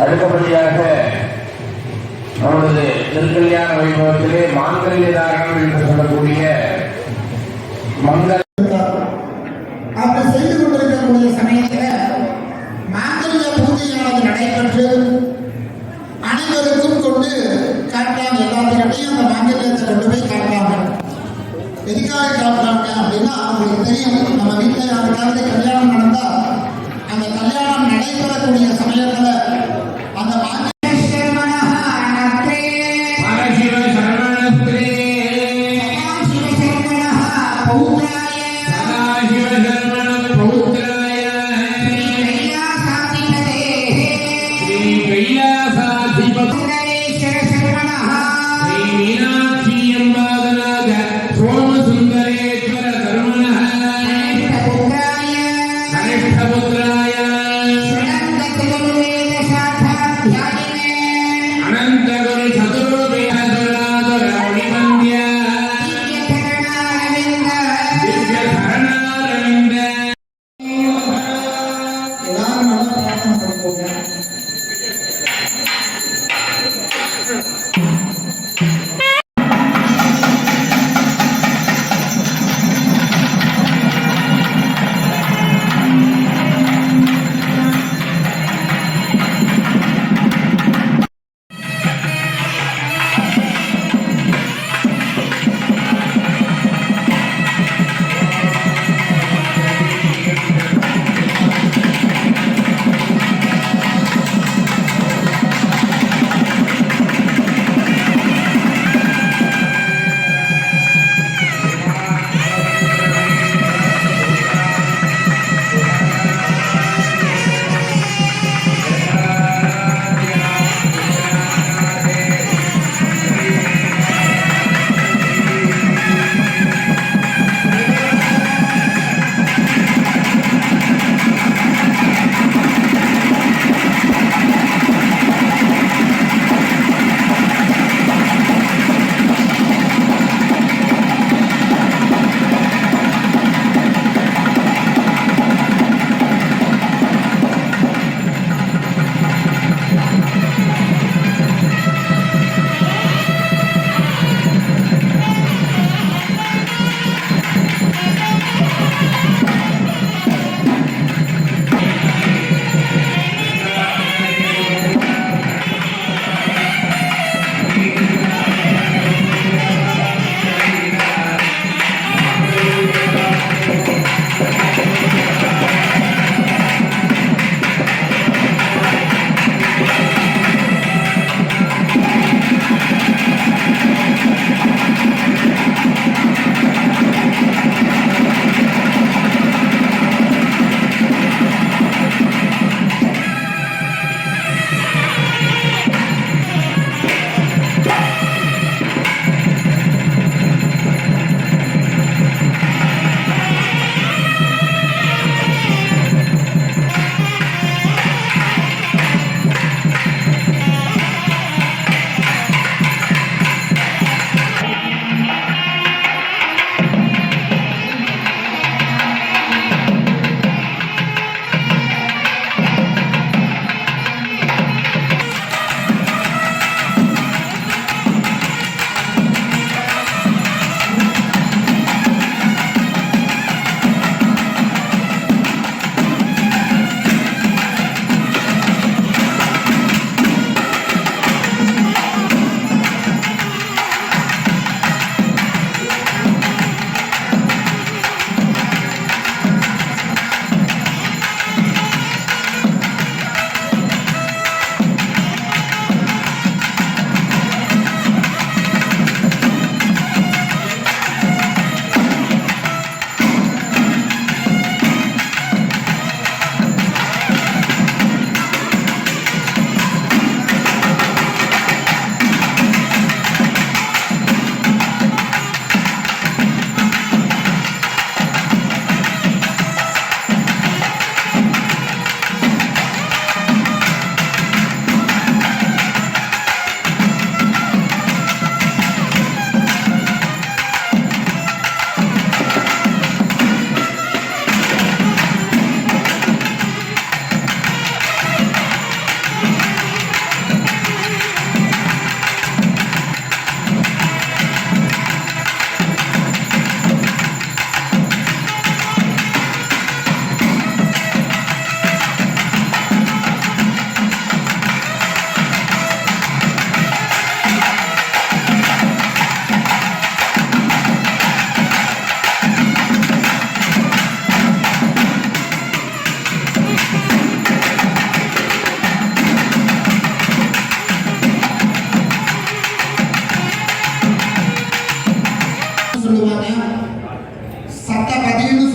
அடுத்தபடியாக நமது திருக்கல்யாண வைபவத்திலே மாங்கல்ய தாரணம் என்று சொல்லக்கூடிய மங்கள அப்படி செய்து கொண்டிருக்கக்கூடிய சமயத்தில் மாங்கல்ய பூஜையானது நடைபெற்று அனைவருக்கும் கொண்டு காட்டுறாங்க. எல்லாத்திலையும் அந்த மாங்கல்யத்தை கொண்டு போய் காட்டுறாங்க. எதுக்காக காட்டுறாங்க அப்படின்னா அவங்களுக்கு தெரியும், நம்ம வீட்டில் அந்த காலத்தில் கல்யாணம் நடந்தா அந்த கல்யாணம் நடைபெறக்கூடிய சமயத்தில் அந்த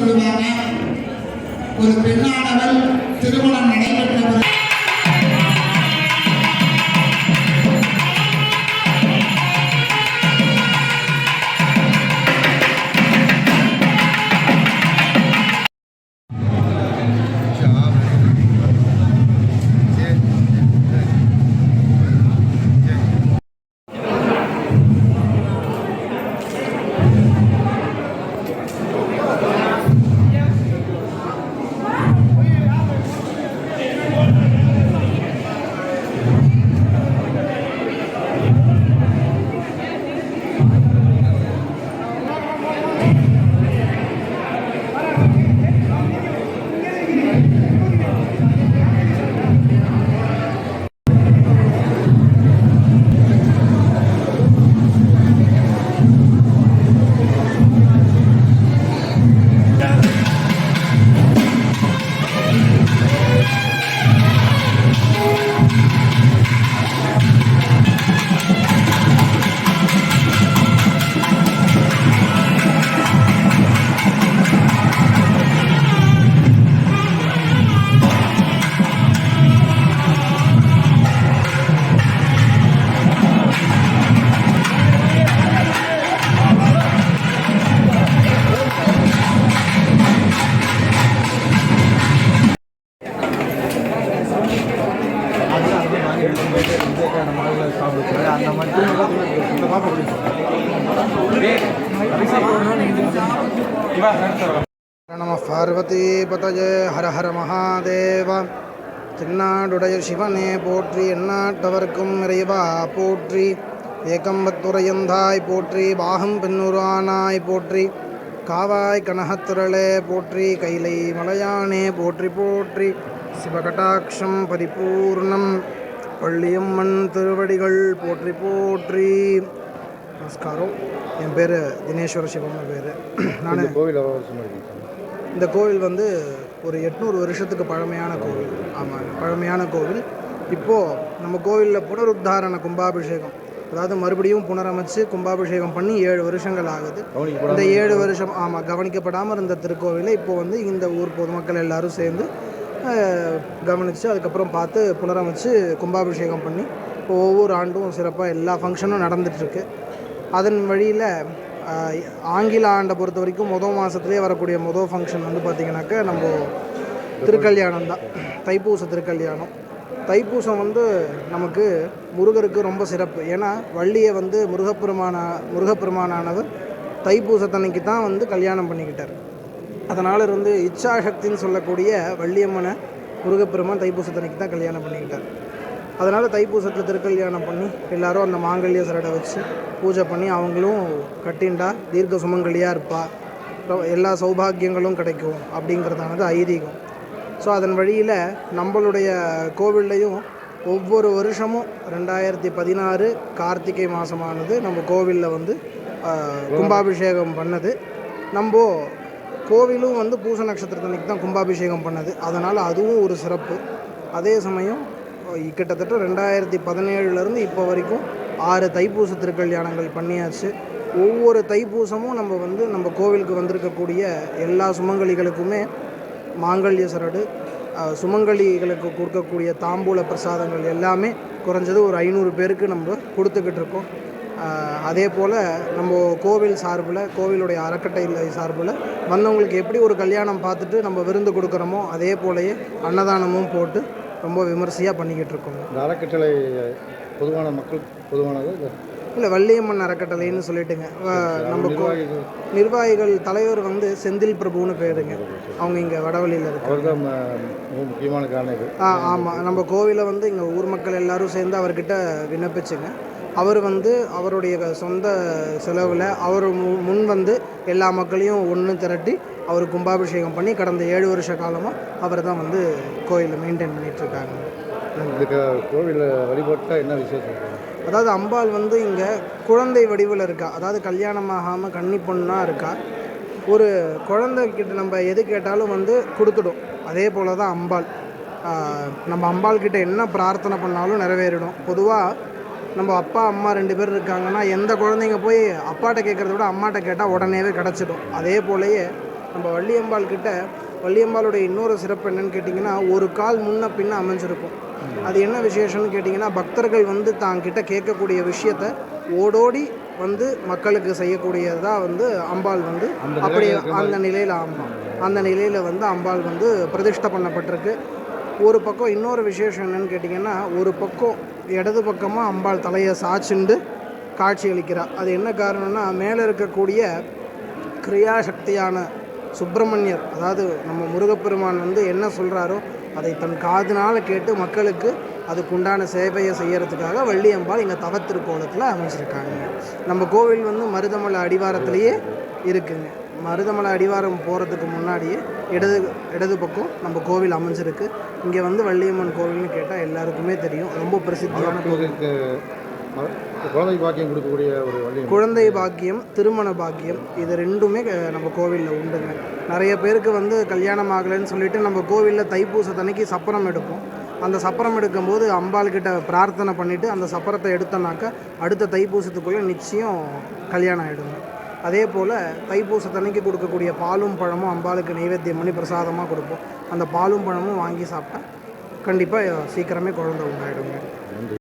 சொல்லுவாங்க. ஒரு பெண்ணானவள் திருமணம் நடைபெற்ற நம பார்வதி பதஜே ஹர ஹர மகாதேவ. தென்னாடுடைய சிவனே போற்றி, எந்நாட்டவர்க்கும் இறைவா போற்றி. ஏகம்பத்துரையந்தாய் போற்றி, பாகம் பெண்ணுரானாய் போற்றி. காவாய் கனகத்திரளே போற்றி, கைலை மலையானே போற்றி போற்றி. சிவகடாட்சம் பரிபூர்ணம், பள்ளியம்மன் திருவடிகள் போற்றி போற்றி. நமஸ்காரம். என் பேர் தினேஸ்வர சிவம்னு பேர். நான் இந்த கோவில் வந்து ஒரு 800 வருஷத்துக்கு பழமையான கோவில். ஆமாங்க, பழமையான கோவில். இப்போது நம்ம கோவிலில் புனருத்தாரண கும்பாபிஷேகம், அதாவது மறுபடியும் புனரமைச்சு கும்பாபிஷேகம் பண்ணி 7 வருஷங்கள் ஆகுது. இந்த 7 வருஷம் கவனிக்கப்படாமல் இருந்த திருக்கோவிலை இப்போ வந்து இந்த ஊர் பொதுமக்கள் எல்லாரும் சேர்ந்து கவனித்து அதுக்கப்புறம் பார்த்து புனரமைச்சு கும்பாபிஷேகம் பண்ணி இப்போ ஒவ்வொரு ஆண்டும் சிறப்பாக எல்லா ஃபங்க்ஷனும் நடந்துகிட்ருக்கு. அதன் வழியில் ஆங்கில ஆண்டை பொறுத்த வரைக்கும் மாதத்துலேயே வரக்கூடிய ஃபங்க்ஷன் வந்து பார்த்திங்கனாக்கா நம்ம திருக்கல்யாணம் தான், தைப்பூச திருக்கல்யாணம். தைப்பூசம் வந்து நமக்கு முருகருக்கு ரொம்ப சிறப்பு. ஏன்னா வள்ளியை வந்து முருகப்பெருமானானவர் தைப்பூசத்தன்னைக்கு தான் வந்து கல்யாணம் பண்ணிக்கிட்டார். அதனால் இருந்து இச்சாசக்தின்னு சொல்லக்கூடிய வள்ளியம்மனை முருகப்பெருமான் தைப்பூசத்தன்னைக்கு தான் கல்யாணம் பண்ணிக்கிட்டார். அதனால் தைப்பூசத்தில் திருக்கல்யாணம் பண்ணி எல்லோரும் அந்த மாங்கல்ய சரடை வச்சு பூஜை பண்ணி அவங்களும் கட்டிண்டா தீர்க்க சுமங்கலியாக இருப்பா, எல்லா சௌபாகியங்களும் கிடைக்கும் அப்படிங்கிறதானது ஐதீகம். ஸோ அதன் வழியில் நம்மளுடைய கோவில்லையும் ஒவ்வொரு வருஷமும் 2016 கார்த்திகை மாதமானது நம்ம கோவிலில் வந்து கும்பாபிஷேகம் பண்ணது. நம்ம கோவிலும் வந்து பூச நட்சத்திரத்தன்னைக்கு தான் கும்பாபிஷேகம் பண்ணது. அதனால் அதுவும் ஒரு சிறப்பு. அதே சமயம் கிட்டத்தட்ட 2017 இப்போ வரைக்கும் 6 தைப்பூச திருக்கல்யாணங்கள் பண்ணியாச்சு. ஒவ்வொரு தைப்பூசமும் நம்ம கோவிலுக்கு வந்திருக்கக்கூடிய எல்லா சுமங்கலிகளுக்குமே மாங்கல்ய சரடு, சுமங்கலிகளுக்கு கொடுக்கக்கூடிய தாம்பூல பிரசாதங்கள் எல்லாமே குறைஞ்சது ஒரு 500 பேருக்கு நம்ம கொடுத்துக்கிட்டு இருக்கோம். அதே போல் நம்ம கோவில் சார்பில், கோவிலுடைய அறக்கட்டளை சார்பில் வந்தவங்களுக்கு எப்படி ஒரு கல்யாணம் பார்த்துட்டு நம்ம விருந்து கொடுக்குறோமோ அதே போலயே அன்னதானமும் போட்டு ரொம்ப விமர்சையாக பண்ணிக்கிட்டு இருக்கோம். இந்த அறக்கட்டளை பொதுவான மக்கள் பொதுவானது இல்லை, வள்ளியம்மன் அறக்கட்டளைன்னு சொல்லிட்டுங்க. நம்ம நிர்வாகிகள் தலைவர் வந்து செந்தில் பிரபுன்னு பேருங்க. அவங்க இங்கே வடவழியில் இருக்காங்க. முக்கியமான காரணம். ஆமாம், நம்ம கோவிலை வந்து இங்கே ஊர் மக்கள் எல்லோரும் சேர்ந்து அவர்கிட்ட விண்ணப்பிச்சுங்க. அவர் வந்து அவருடைய சொந்த செலவில் அவர் முன் வந்து எல்லா மக்களையும் ஒன்று திரட்டி அவர் கும்பாபிஷேகம் பண்ணி கடந்த 7 வருஷ காலமாக அவர் தான் வந்து கோயிலை மெயின்டைன் பண்ணிகிட்ருக்காங்க. கோவிலில் வழிபாட்டால் என்ன விசேஷம்? அதாவது அம்பாள் வந்து இங்கே குழந்தை வடிவில் இருக்கா. அதாவது கல்யாணம் ஆகாமல் கன்னி பொண்ணாக இருக்கா. ஒரு குழந்தைக்கிட்ட நம்ம எது கேட்டாலும் வந்து கொடுத்துடும். அதே போல் தான் அம்பாள். நம்ம அம்பாள் கிட்ட என்ன பிரார்த்தனை பண்ணாலும் நிறைவேறிடும். பொதுவாக நம்ம அப்பா அம்மா 2 பேர் இருக்காங்கன்னா எந்த குழந்தைங்க போய் அப்பாட்ட கேட்குறத விட அம்மாட்ட கேட்டால் உடனேவே கிடச்சிடும். அதே போலயே நம்ம வள்ளியம்பாள் கிட்ட வள்ளியம்பாளுடைய இன்னொரு சிறப்பு என்னன்னு கேட்டிங்கன்னா, ஒரு கால் முன்ன பின்ன அமைஞ்சிருக்கும். அது என்ன விசேஷம்னு கேட்டிங்கன்னா, பக்தர்கள் வந்து தாங்கிட்ட கேட்கக்கூடிய விஷயத்த ஓடோடி வந்து மக்களுக்கு செய்யக்கூடியதாக வந்து அம்பாள் வந்து அப்படியே அந்த நிலையில் அந்த நிலையில் வந்து அம்பாள் வந்து பிரதிஷ்டை பண்ணப்பட்டிருக்கு. ஒரு பக்கம் இன்னொரு விசேஷம் என்னன்னு கேட்டிங்கன்னா, ஒரு பக்கம் இடது பக்கமாக அம்பாள் தலையை சாய்ச்சிண்டு காட்சி அளிக்கிறார். அது என்ன காரணம்னா, மேலே இருக்கக்கூடிய கிரியாசக்தியான சுப்பிரமணியர், அதாவது நம்ம முருகப்பெருமான் வந்து என்ன சொல்கிறாரோ அதை தன் காதினால் கேட்டு மக்களுக்கு அதுக்குண்டான சேவையை செய்கிறதுக்காக வள்ளியம்பாள் இங்கே தவத்திருக்கோலத்தில் அமைச்சிருக்காங்க. நம்ம கோவில் வந்து மருதமலை அடிவாரத்துலேயே இருக்குங்க. மருதமலை அடிவாரம் போகிறதுக்கு முன்னாடியே இடது பக்கம் நம்ம கோவில் அமைஞ்சிருக்கு. இங்கே வந்து வள்ளியம்மன் கோவில்னு கேட்டால் எல்லாருக்குமே தெரியும், ரொம்ப பிரசித்தியான கோவில். குழந்தை பாக்கியம் கொடுக்கக்கூடிய ஒரு வழி, குழந்தை பாக்கியம், திருமண பாக்கியம், இது ரெண்டுமே நம்ம கோவிலில் உண்டுங்க. நிறைய பேருக்கு வந்து கல்யாணம் ஆகலைன்னு சொல்லிட்டு நம்ம கோவிலில் தைப்பூசத்தன்னைக்கு சப்பரம் எடுப்போம். அந்த சப்பரம் எடுக்கும்போது அம்பாள்கிட்ட பிரார்த்தனை பண்ணிவிட்டு அந்த சப்பரத்தை எடுத்தோன்னாக்கா அடுத்த தைப்பூசத்துக்குள்ளே நிச்சயம் கல்யாணம் ஆகிடுங்க. அதே போல் தைப்பூசத்தன்னைக்கு கொடுக்கக்கூடிய பாலும் பழமும் அம்பாளுக்கு நைவேத்தியம் பண்ணி பிரசாதமாக கொடுப்போம். அந்த பாலும் பழமும் வாங்கி சாப்பிட்டா கண்டிப்பாக சீக்கிரமே குழந்தை உண்டாயிடுங்க.